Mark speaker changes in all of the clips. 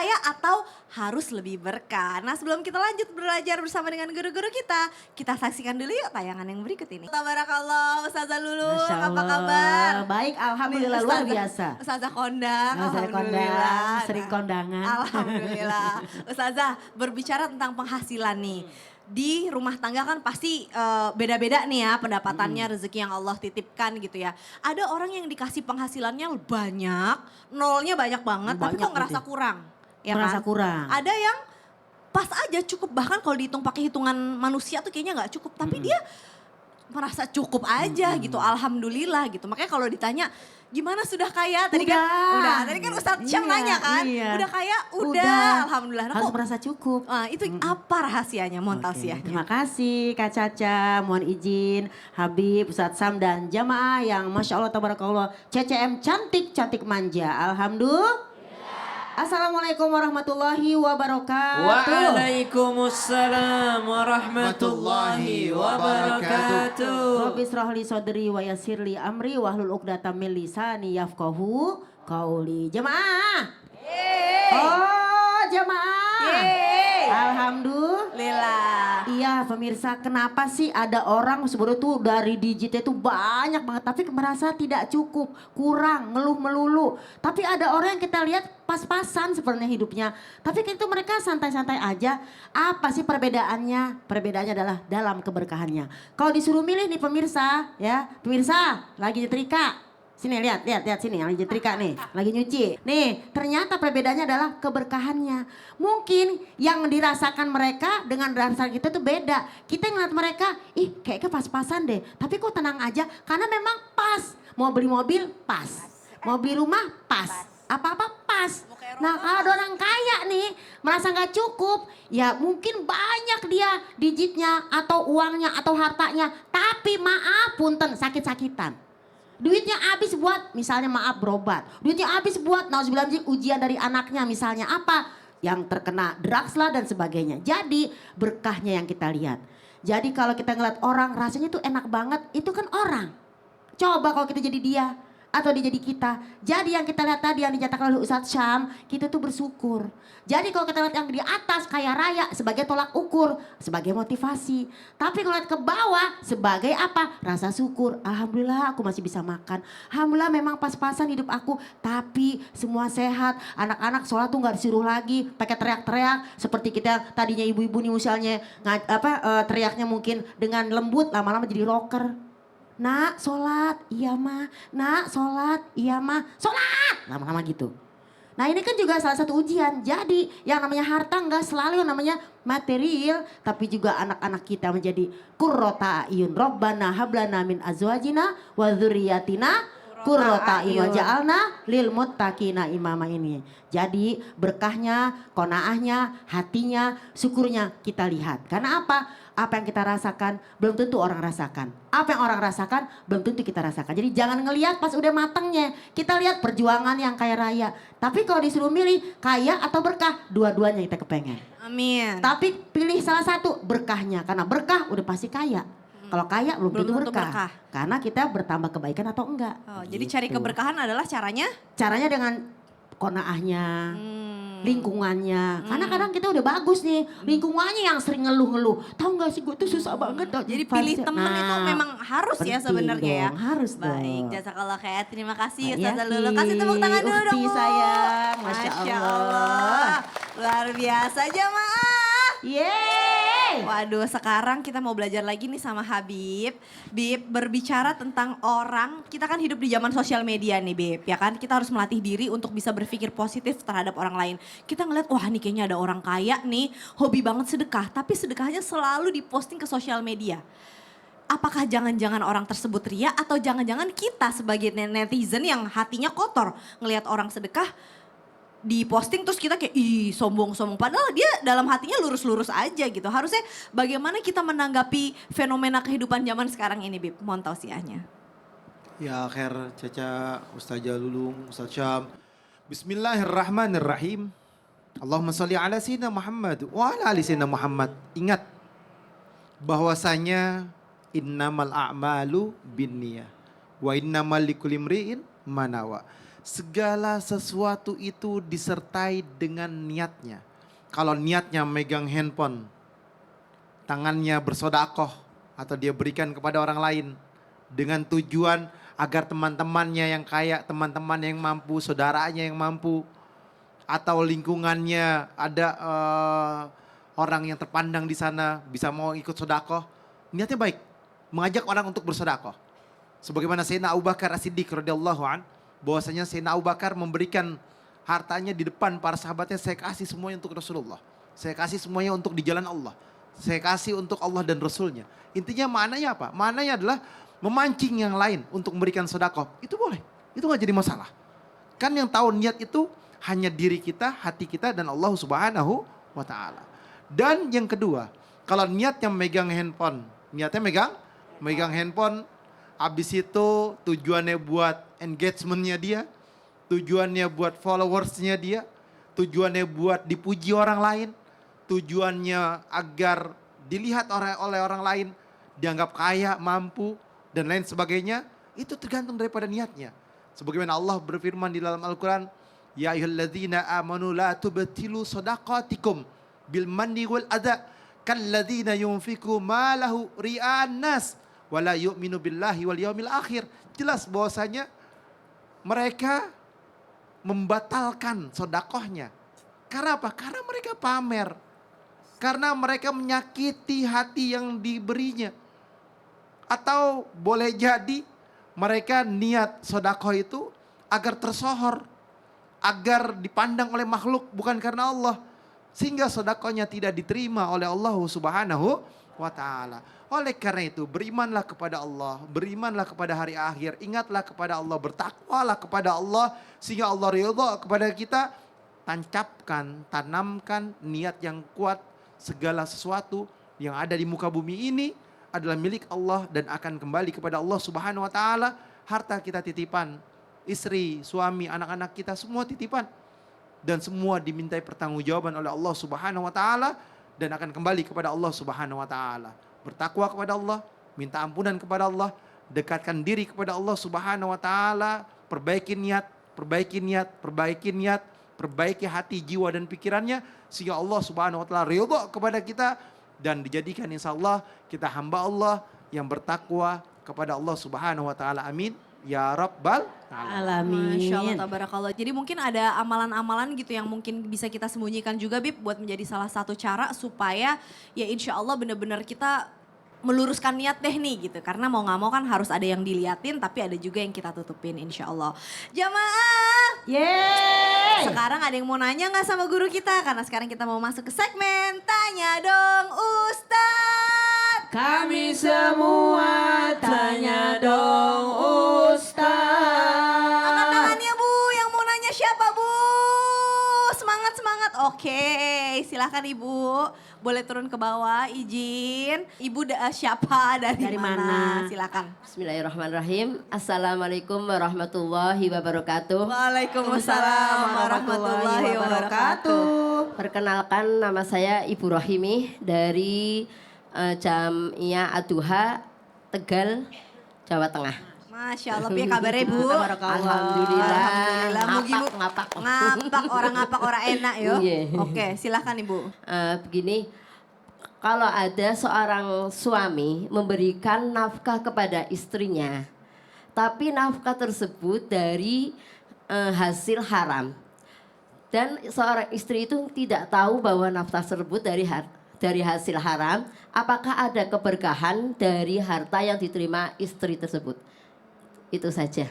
Speaker 1: kaya atau harus lebih berkah? Nah sebelum kita lanjut belajar bersama dengan guru-guru kita saksikan dulu yuk tayangan yang berikut ini. Tabarakallah Ustazah Lulu,
Speaker 2: Masya
Speaker 1: apa
Speaker 2: Allah.
Speaker 1: kabar?
Speaker 2: Baik, alhamdulillah
Speaker 1: Nih,
Speaker 2: luar biasa.
Speaker 1: Ustazah kondang,
Speaker 2: Saya
Speaker 1: alhamdulillah.
Speaker 2: sering kondangan.
Speaker 1: Alhamdulillah. Ustazah berbicara tentang penghasilan nih. Di rumah tangga kan pasti beda-beda nih ya pendapatannya, rezeki yang Allah titipkan gitu ya. Ada orang yang dikasih penghasilannya banyak, nolnya banyak banget, tapi
Speaker 2: Banyak
Speaker 1: kok ngerasa
Speaker 2: gitu.
Speaker 1: kurang. Ya
Speaker 2: Merasa
Speaker 1: kan?
Speaker 2: kurang.
Speaker 1: Ada yang pas aja cukup, bahkan kalau dihitung pakai hitungan manusia tuh kayaknya nggak cukup. Tapi dia merasa cukup aja gitu, alhamdulillah gitu. Makanya kalau ditanya gimana sudah kaya? Tadi kan udah. Tadi kan Ustadz Syam
Speaker 2: Iya,
Speaker 1: nanya kan,
Speaker 2: iya.
Speaker 1: udah kaya? Udah, alhamdulillah. Nah,
Speaker 2: Harus
Speaker 1: kok
Speaker 2: merasa cukup.
Speaker 1: itu apa rahasianya, mohon
Speaker 2: Oke,
Speaker 1: tausiahnya?
Speaker 2: terima kasih Kak Caca, mohon izin Habib, Ustadz Sam dan jamaah yang Masya Allah Tabarakallah CCM cantik-cantik manja. Alhamdulillah. Assalamualaikum warahmatullahi wabarakatuh.
Speaker 3: Waalaikumsalam warahmatullahi wabarakatuh.
Speaker 2: Rabbi srahli sodri wa yassirli amri wahlul uqdatam min lisani yafqahu qauli. Jamaah. Oh, jamaah. Alhamdulillah. Iya pemirsa, kenapa sih ada orang sebenarnya tuh dari digitnya tuh banyak banget tapi merasa tidak cukup, kurang, ngeluh melulu. Tapi ada orang yang kita lihat pas-pasan sebenarnya hidupnya. Tapi itu mereka santai-santai aja. Apa sih perbedaannya? Perbedaannya adalah dalam keberkahannya. Kalau disuruh milih nih pemirsa, ya. Pemirsa, lagi nyetrika. Sini lihat sini yang lagi nyetrika nih, lagi nyuci. Nih, ternyata perbedaannya adalah keberkahannya. Mungkin yang dirasakan mereka dengan rasa kita tuh beda. Kita ngeliat mereka, ih kayaknya pas-pasan deh. Tapi kok tenang aja, karena memang pas. Mau beli mobil, pas. Mau beli rumah, pas. Apa-apa pas. Nah kalau ada orang kaya nih, merasa gak cukup. Ya mungkin banyak dia digitnya, atau uangnya, atau hartanya. Tapi maaf punten, sakit-sakitan. Duitnya habis buat misalnya maaf berobat. Duitnya habis buat nauzubillah ujian dari anaknya misalnya apa. Yang terkena drugs lah dan sebagainya. Jadi berkahnya yang kita lihat. Jadi kalau kita ngeliat orang rasanya tuh enak banget. Itu kan orang. Coba kalau kita jadi dia. Atau dia jadi kita. Jadi yang kita lihat tadi yang dinyatakan oleh Ustadz Syam. Kita tuh bersyukur. Jadi kalau kita lihat yang di atas kaya raya sebagai tolak ukur. Sebagai motivasi. Tapi kalau lihat ke bawah sebagai apa? Rasa syukur. Alhamdulillah aku masih bisa makan. Alhamdulillah memang pas-pasan hidup aku. Tapi semua sehat. Anak-anak sholat tuh gak disuruh lagi. Pakai teriak-teriak. Seperti kita tadinya ibu-ibu nih misalnya. Teriaknya mungkin dengan lembut. Lama-lama jadi rocker. Nak sholat, iya mah. Nak sholat, iya mah. Sholat! Lama-lama gitu. Nah ini kan juga salah satu ujian. Jadi yang namanya harta enggak selalu yang namanya material. Tapi juga anak-anak kita menjadi qurrata a'yun. Rabbana hablana min azwajina wa dzurriyyatina qurrata a'yun waja'alna lil muttaqina imama ini. Jadi berkahnya, qanaahnya, hatinya, syukurnya kita lihat. Karena apa? Apa yang kita rasakan belum tentu orang rasakan. Apa yang orang rasakan belum tentu kita rasakan. Jadi jangan ngelihat pas udah matangnya. Kita lihat perjuangan yang kaya raya. Tapi kalau disuruh milih kaya atau berkah, dua-duanya kita kepengen.
Speaker 1: Amin.
Speaker 2: Tapi pilih salah satu berkahnya. Karena berkah udah pasti kaya. Kalau kaya belum tentu berkah. Karena kita bertambah kebaikan atau enggak.
Speaker 1: Oh, jadi cari keberkahan adalah caranya?
Speaker 2: Caranya dengan konaahnya, lingkungannya. Karena kadang kita udah bagus nih, lingkungannya yang sering ngeluh-ngeluh. Tahu nggak sih gue tuh susah banget.
Speaker 1: Jadi pilih temen itu memang harus ya sebenarnya ya.
Speaker 2: Harus dong.
Speaker 1: Baik, jazakallah khair. Terima kasih
Speaker 2: Iya,
Speaker 1: Ustazah Lulu. Kasih tepuk tangan dulu dong. Bu.
Speaker 2: Sayang, Masya Allah.
Speaker 1: Luar biasa jamaah.
Speaker 2: Yeay.
Speaker 1: Waduh, sekarang kita mau belajar lagi nih sama Habib. Bib, berbicara tentang orang, kita kan hidup di zaman sosial media nih Bib, ya kan? Kita harus melatih diri untuk bisa berpikir positif terhadap orang lain. Kita ngeliat, wah nih kayaknya ada orang kaya nih, hobi banget sedekah, tapi sedekahnya selalu diposting ke sosial media. Apakah jangan-jangan orang tersebut ria atau jangan-jangan kita sebagai netizen yang hatinya kotor ngelihat orang sedekah diposting terus kita kayak ih sombong-sombong padahal dia dalam hatinya lurus-lurus aja gitu. Harusnya bagaimana kita menanggapi fenomena kehidupan zaman sekarang ini Bib? Mohon tausiahnya.
Speaker 3: Ya khair Caca, Ustazah Lulung, Ustaz Syam. Bismillahirrahmanirrahim. Allahumma sholli ala sayyidina Muhammad wa ala ali sayyidina Muhammad. Ingat bahwasanya innamal a'malu binniyah wa innamal likulli imri'in ma nawa. segala sesuatu itu disertai dengan niatnya. Kalau niatnya megang handphone, tangannya bersodakoh atau dia berikan kepada orang lain dengan tujuan agar teman-temannya yang kaya, teman-teman yang mampu, saudaranya yang mampu, atau lingkungannya ada orang yang terpandang di sana bisa mau ikut sodakoh, niatnya baik, mengajak orang untuk bersodakoh. Sebagaimana Sayyidina Abu Bakar As-Siddiq radhiyallahu an, bahwasanya Sayyidina Abu Bakar memberikan hartanya di depan para sahabatnya, saya kasih semuanya untuk Rasulullah. Saya kasih semuanya untuk di jalan Allah. Saya kasih untuk Allah dan Rasulnya. Intinya maknanya apa? Maknanya adalah memancing yang lain untuk memberikan sedekah. Itu boleh. Itu gak jadi masalah. Kan yang tahu niat itu hanya diri kita, hati kita dan Allah Subhanahu wa ta'ala. Dan yang kedua, kalau niatnya megang handphone, niatnya megang handphone, habis itu tujuannya buat engagementnya dia, tujuannya buat followersnya dia, tujuannya buat dipuji orang lain, tujuannya agar dilihat oleh orang lain, dianggap kaya, mampu, dan lain sebagainya, itu tergantung daripada niatnya. Sebagaimana Allah berfirman di dalam Al-Quran, Ya ayyuhalladzina amanu la tubtilu sadaqatikum bil manni wal adha kalladzina yunfiku malahu ri'an nas wa la yu'minu billahi wal yaumil akhir. Jelas bahwasanya mereka membatalkan sedekahnya. Karena apa? Karena mereka pamer. Karena mereka menyakiti hati yang diberinya. Atau boleh jadi mereka niat sedekah itu agar tersohor, agar dipandang oleh makhluk bukan karena Allah. Sehingga sedekahnya tidak diterima oleh Allah Subhanahu wa ta'ala. Oleh karena itu berimanlah kepada Allah, berimanlah kepada hari akhir, ingatlah kepada Allah, bertakwalah kepada Allah sehingga Allah ridha kepada kita. Tancapkan, tanamkan niat yang kuat, segala sesuatu yang ada di muka bumi ini adalah milik Allah dan akan kembali kepada Allah Subhanahu wa ta'ala. Harta kita titipan, istri, suami, anak-anak kita semua titipan. Dan semua dimintai pertanggungjawaban oleh Allah Subhanahu wa ta'ala dan akan kembali kepada Allah Subhanahu wa ta'ala. Bertakwa kepada Allah, minta ampunan kepada Allah, dekatkan diri kepada Allah Subhanahu wa ta'ala, perbaiki niat, perbaiki hati, jiwa dan pikirannya sehingga Allah Subhanahu wa ta'ala ridha kepada kita dan dijadikan insyaallah kita hamba Allah yang bertakwa kepada Allah Subhanahu wa ta'ala. Amin. Ya Rabbal
Speaker 2: Alamin.
Speaker 1: Masya Allah, tabarakallah. Jadi mungkin ada amalan-amalan gitu yang mungkin bisa kita sembunyikan juga Bib, buat menjadi salah satu cara supaya ya insya Allah benar-benar kita meluruskan niat deh nih gitu. Karena mau gak mau kan harus ada yang diliatin tapi ada juga yang kita tutupin insya Allah. Jamaah!
Speaker 2: Yeay!
Speaker 1: Sekarang ada yang mau nanya gak sama guru kita? Karena sekarang kita mau masuk ke segmen Tanya Dong Ustadz.
Speaker 2: Kami semua tanya dong Ustaz.
Speaker 1: Angkat tangannya Bu, yang mau nanya siapa Bu? Semangat. Oke, silahkan Ibu. Boleh turun ke bawah, izin. Ibu siapa, dari mana? Silakan.
Speaker 4: Bismillahirrahmanirrahim. Assalamualaikum warahmatullahi wabarakatuh.
Speaker 1: Waalaikumsalam warahmatullahi wabarakatuh.
Speaker 4: Perkenalkan nama saya Ibu Rohimi dari Jamiyah Ad-Duha Tegal, Jawa Tengah.
Speaker 1: Masya Allah, piye kabarnya Bu?
Speaker 4: Alhamdulillah.
Speaker 1: Mugi Bu.
Speaker 4: Ngapak.
Speaker 1: Ngapak orang enak yo.
Speaker 4: Iya.
Speaker 1: Oke, silahkan Ibu.
Speaker 4: Begini, kalau ada seorang suami memberikan nafkah kepada istrinya, tapi nafkah tersebut dari hasil haram, dan seorang istri itu tidak tahu bahwa nafkah tersebut dari hasil haram, apakah ada keberkahan dari harta yang diterima istri tersebut? Itu saja.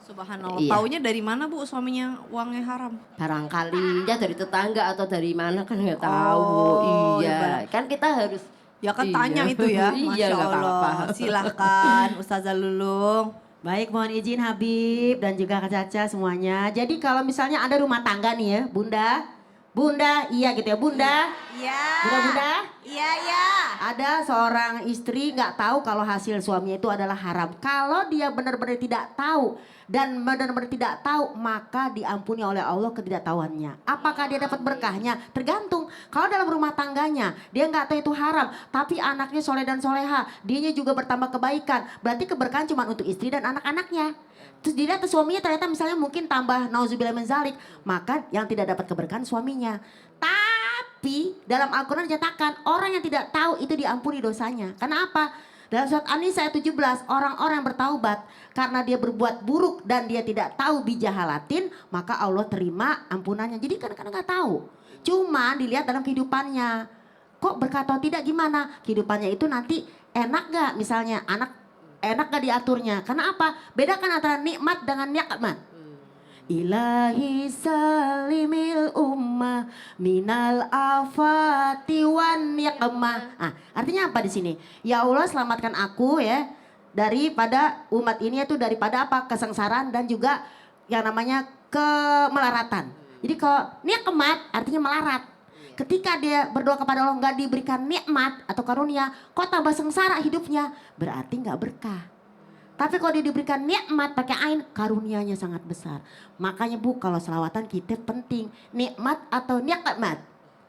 Speaker 1: Subhanallah.
Speaker 4: Iya.
Speaker 1: Taunya dari mana Bu suaminya uangnya haram?
Speaker 4: Barangkali ya dari tetangga atau dari mana kan nggak tahu.
Speaker 1: Oh,
Speaker 4: Iya, kan kita harus.
Speaker 1: Ya kan
Speaker 4: Iya.
Speaker 1: tanya itu ya.
Speaker 4: Iya,
Speaker 1: Masya
Speaker 4: nggak
Speaker 1: Allah.
Speaker 4: apa-apa.
Speaker 1: Silahkan Ustazah Lulung.
Speaker 2: Baik, mohon izin Habib dan juga Kak Caca semuanya. Jadi kalau misalnya ada rumah tangga nih ya, Bunda, iya gitu ya, Bunda.
Speaker 1: Iya.
Speaker 2: Mudah-mudahan
Speaker 1: Iya, iya.
Speaker 2: ada seorang istri nggak tahu kalau hasil suaminya itu adalah haram. Kalau dia benar-benar tidak tahu dan benar-benar tidak tahu, maka diampuni oleh Allah ketidaktahuannya. Apakah dia dapat berkahnya? Tergantung. Kalau dalam rumah tangganya dia nggak tahu itu haram, tapi anaknya soleh dan soleha, dianya juga bertambah kebaikan. Berarti keberkahan cuma untuk istri dan anak-anaknya. Terus dilihat tuh suaminya ternyata misalnya mungkin tambah nauzubillah min zalik, maka yang tidak dapat keberkahan suaminya. Tapi dalam Al-Quran dinyatakan orang yang tidak tahu itu diampuni dosanya. Karena apa? Dalam surat An-Nisa ayat 17, orang-orang yang bertaubat karena dia berbuat buruk dan dia tidak tahu bijahalatin, maka Allah terima ampunannya. Jadi kadang-kadang nggak tahu. Cuma dilihat dalam kehidupannya. Kok berkata tidak gimana? Kehidupannya itu nanti enak gak misalnya anak enak gak diaturnya? Karena apa? Bedakan antara nikmat dengan nikmat. Ilahi salimil ummah minal afati wan niqmah. Artinya apa di sini? Ya Allah selamatkan aku ya daripada umat ini itu daripada apa? Kesengsaraan dan juga yang namanya kemelaratan. Jadi kalau nikmat artinya melarat. Ketika dia berdoa kepada Allah nggak diberikan nikmat atau karunia, kok tambah sengsara hidupnya? Berarti nggak berkah. Tapi kalau dia diberikan nikmat pakai ain, karunianya sangat besar. Makanya Bu, kalau selawatan kita penting nikmat atau nikmat.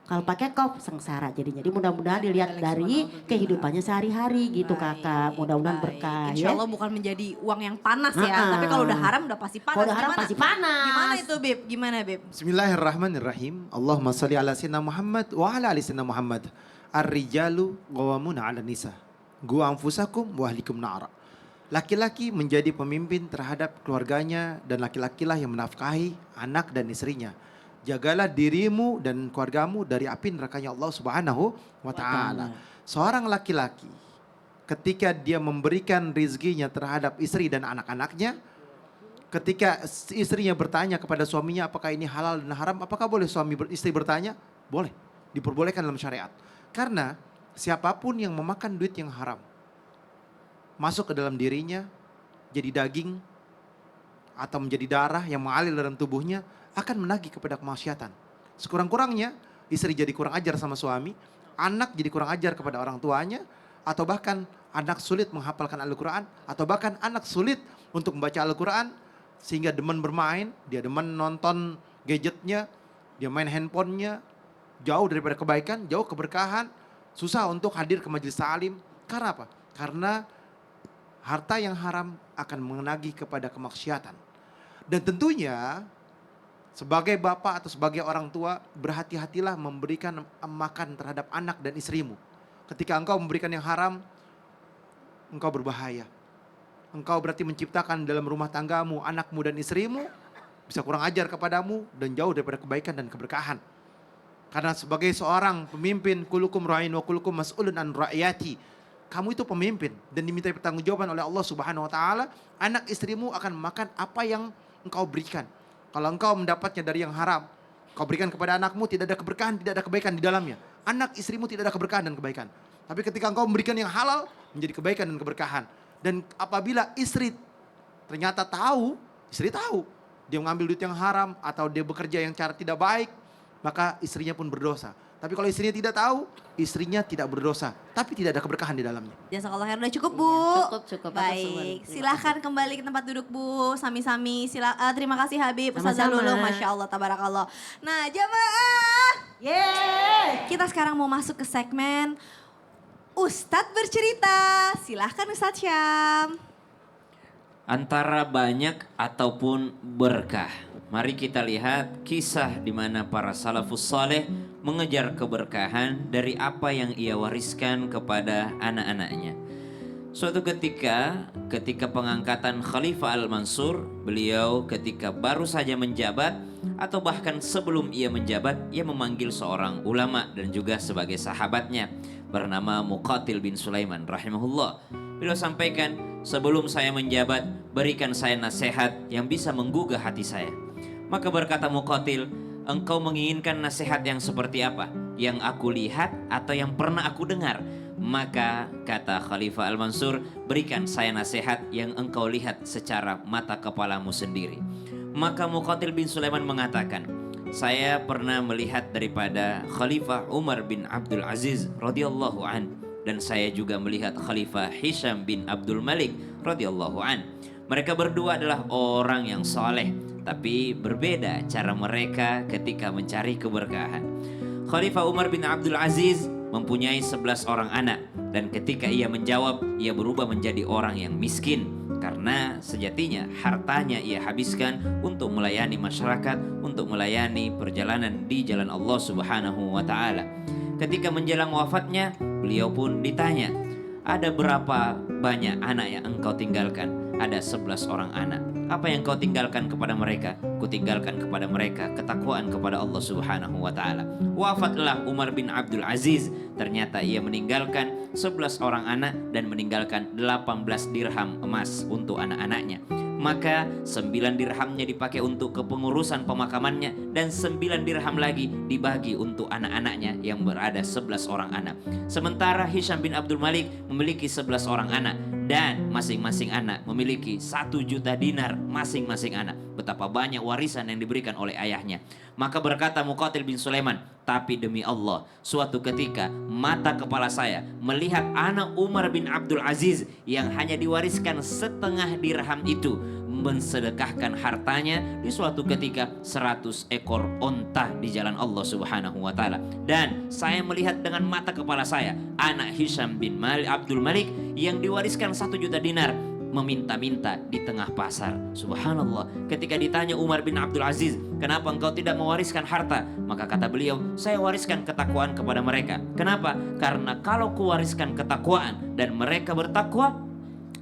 Speaker 2: Kalau pakai kof sengsara jadinya. Jadi mudah-mudahan dilihat dari kehidupannya sehari-hari gitu Kakak. Mudah-mudahan berkah
Speaker 1: Insya
Speaker 2: ya.
Speaker 1: Allah bukan menjadi uang yang panas ya. Tapi kalau udah haram udah pasti panas.
Speaker 2: Kalau udah haram
Speaker 1: Gimana?
Speaker 2: pasti panas.
Speaker 1: Gimana itu Bib? Gimana Bib?
Speaker 3: Bismillahirrahmanirrahim. Allahumma salli ala sayyidina Muhammad wa ala ali sayyidina Muhammad. Ar-rijalu qawwamuna 'ala nisa. Gu anfusakum wa ahlikum nara. Laki-laki menjadi pemimpin terhadap keluarganya dan laki-lakilah yang menafkahi anak dan istrinya. Jagalah dirimu dan keluargamu dari api nerakanya Allah Subhanahu wa taala. Seorang laki-laki ketika dia memberikan rizkinya terhadap istri dan anak-anaknya, ketika istrinya bertanya kepada suaminya apakah ini halal dan haram, apakah boleh istri bertanya? Boleh, diperbolehkan dalam syariat. Karena siapapun yang memakan duit yang haram masuk ke dalam dirinya, jadi daging atau menjadi darah yang mengalir dalam tubuhnya, akan menagih kepada kemaksiatan. Sekurang-kurangnya istri jadi kurang ajar sama suami, anak jadi kurang ajar kepada orang tuanya, atau bahkan anak sulit menghafalkan Al-Quran, atau bahkan anak sulit untuk membaca Al-Quran, sehingga demen bermain, dia demen nonton gadgetnya, dia main handphonenya, jauh daripada kebaikan, jauh keberkahan, susah untuk hadir ke majelis ta'lim. Karena apa? Karena harta yang haram akan menagih kepada kemaksiatan. Dan tentunya sebagai bapak atau sebagai orang tua, berhati-hatilah memberikan makan terhadap anak dan istrimu. Ketika engkau memberikan yang haram, engkau berbahaya. Engkau berarti menciptakan dalam rumah tanggamu, anakmu dan istrimu bisa kurang ajar kepadamu dan jauh daripada kebaikan dan keberkahan. Karena sebagai seorang pemimpin, kulukum ra'in wa kulukum mas'ulun an ra'yati. Kamu itu pemimpin dan diminta pertanggungjawaban oleh Allah Subhanahu wa taala. Anak istrimu akan makan apa yang engkau berikan. Kalau engkau mendapatnya dari yang haram, kau berikan kepada anakmu, tidak ada keberkahan, tidak ada kebaikan di dalamnya. Anak istrimu tidak ada keberkahan dan kebaikan. Tapi ketika engkau memberikan yang halal, menjadi kebaikan dan keberkahan. Dan apabila istri ternyata tahu, istri tahu dia mengambil duit yang haram atau dia bekerja yang cara tidak baik, maka istrinya pun berdosa. Tapi kalau istrinya tidak tahu, istrinya tidak berdosa, tapi tidak ada keberkahan di dalamnya.
Speaker 1: Jazakallah khair. Udah cukup Bu?
Speaker 4: Iya, cukup.
Speaker 1: Baik, silahkan kembali ke tempat duduk Bu, sami-sami. Terima kasih Habib, Ustazah
Speaker 2: Sama-sama.
Speaker 1: Lulu, Masya Allah, tabarakallah. Nah jamaah,
Speaker 2: Yeay.
Speaker 1: kita sekarang mau masuk ke segmen Ustadz bercerita. Silahkan Ustadz Syam.
Speaker 5: Antara banyak ataupun berkah. Mari kita lihat kisah di mana para salafus saleh mengejar keberkahan dari apa yang ia wariskan kepada anak-anaknya. Suatu ketika pengangkatan Khalifah Al-Mansur, beliau ketika baru saja menjabat atau bahkan sebelum ia menjabat, ia memanggil seorang ulama dan juga sebagai sahabatnya bernama Muqatil bin Sulaiman rahimahullah. Beliau sampaikan, sebelum saya menjabat, berikan saya nasihat yang bisa menggugah hati saya. Maka berkata Muqatil, engkau menginginkan nasihat yang seperti apa? Yang aku lihat atau yang pernah aku dengar? Maka kata Khalifah Al-Mansur, berikan saya nasihat yang engkau lihat secara mata kepalamu sendiri. Maka Muqatil bin Sulaiman mengatakan, saya pernah melihat daripada Khalifah Umar bin Abdul Aziz radhiyallahu an, dan saya juga melihat Khalifah Hisham bin Abdul Malik radhiyallahu an. Mereka berdua adalah orang yang soleh, tapi berbeda cara mereka ketika mencari keberkahan. Khalifah Umar bin Abdul Aziz mempunyai 11 orang anak, dan ketika ia menjawab, ia berubah menjadi orang yang miskin. Karena sejatinya hartanya ia habiskan untuk melayani masyarakat, untuk melayani perjalanan di jalan Allah Subhanahu wa taala. Ketika menjelang wafatnya, beliau pun ditanya, "Ada berapa banyak anak yang engkau tinggalkan?" Ada 11 orang anak. Apa yang kau tinggalkan kepada mereka? Kutinggalkan kepada mereka ketakwaan kepada Allah Subhanahu wa taala. Wafatlah Umar bin Abdul Aziz. Ternyata ia meninggalkan 11 orang anak dan meninggalkan 18 dirham emas untuk anak-anaknya. Maka 9 dirhamnya dipakai untuk kepengurusan pemakamannya, dan 9 dirham lagi dibagi untuk anak-anaknya yang berada 11 orang anak. Sementara Hisham bin Abdul Malik memiliki 11 orang anak, dan masing-masing anak memiliki 1 juta dinar masing-masing anak. Betapa banyak warisan yang diberikan oleh ayahnya. Maka berkata Muqatil bin Sulaiman, "Tapi demi Allah, suatu ketika mata kepala saya melihat anak Umar bin Abdul Aziz yang hanya diwariskan setengah dirham itu mensedekahkan hartanya di suatu ketika 100 ekor onta di jalan Allah Subhanahu wa taala. Dan saya melihat dengan mata kepala saya anak Hisham bin Abdul Malik yang diwariskan 1 juta dinar meminta-minta di tengah pasar." Subhanallah, ketika ditanya Umar bin Abdul Aziz, "Kenapa engkau tidak mewariskan harta?" Maka kata beliau, "Saya wariskan ketakwaan kepada mereka." Kenapa? Karena kalau kuwariskan ketakwaan dan mereka bertakwa,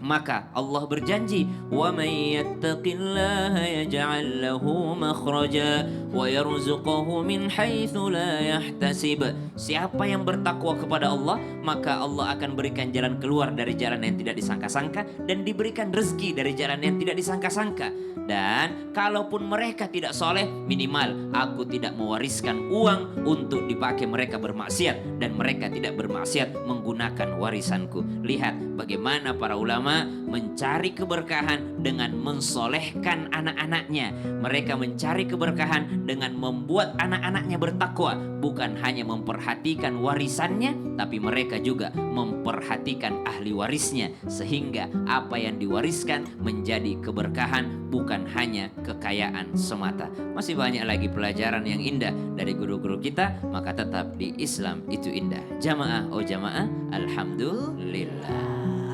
Speaker 5: maka Allah berjanji, "Wa may yattaqillaha yaj'al lahu makhraja wa yarzuqhu min haitsu la yahtasib." Siapa yang bertakwa kepada Allah, maka Allah akan berikan jalan keluar dari jalan yang tidak disangka-sangka, dan diberikan rezeki dari jalan yang tidak disangka-sangka. Dan kalaupun mereka tidak soleh, minimal aku tidak mewariskan uang untuk dipakai mereka bermaksiat, dan mereka tidak bermaksiat menggunakan warisanku. Lihat bagaimana para ulama mencari keberkahan dengan mensolehkan anak-anaknya. Mereka mencari keberkahan dengan membuat anak-anaknya bertakwa. Bukan hanya memperhatikan warisannya, tapi mereka juga memperhatikan ahli warisnya. Sehingga apa yang diwariskan menjadi keberkahan, bukan hanya kekayaan semata. Masih banyak lagi pelajaran yang indah dari guru-guru kita, maka tetap di Islam itu indah. Jamaah, oh jamaah, alhamdulillah.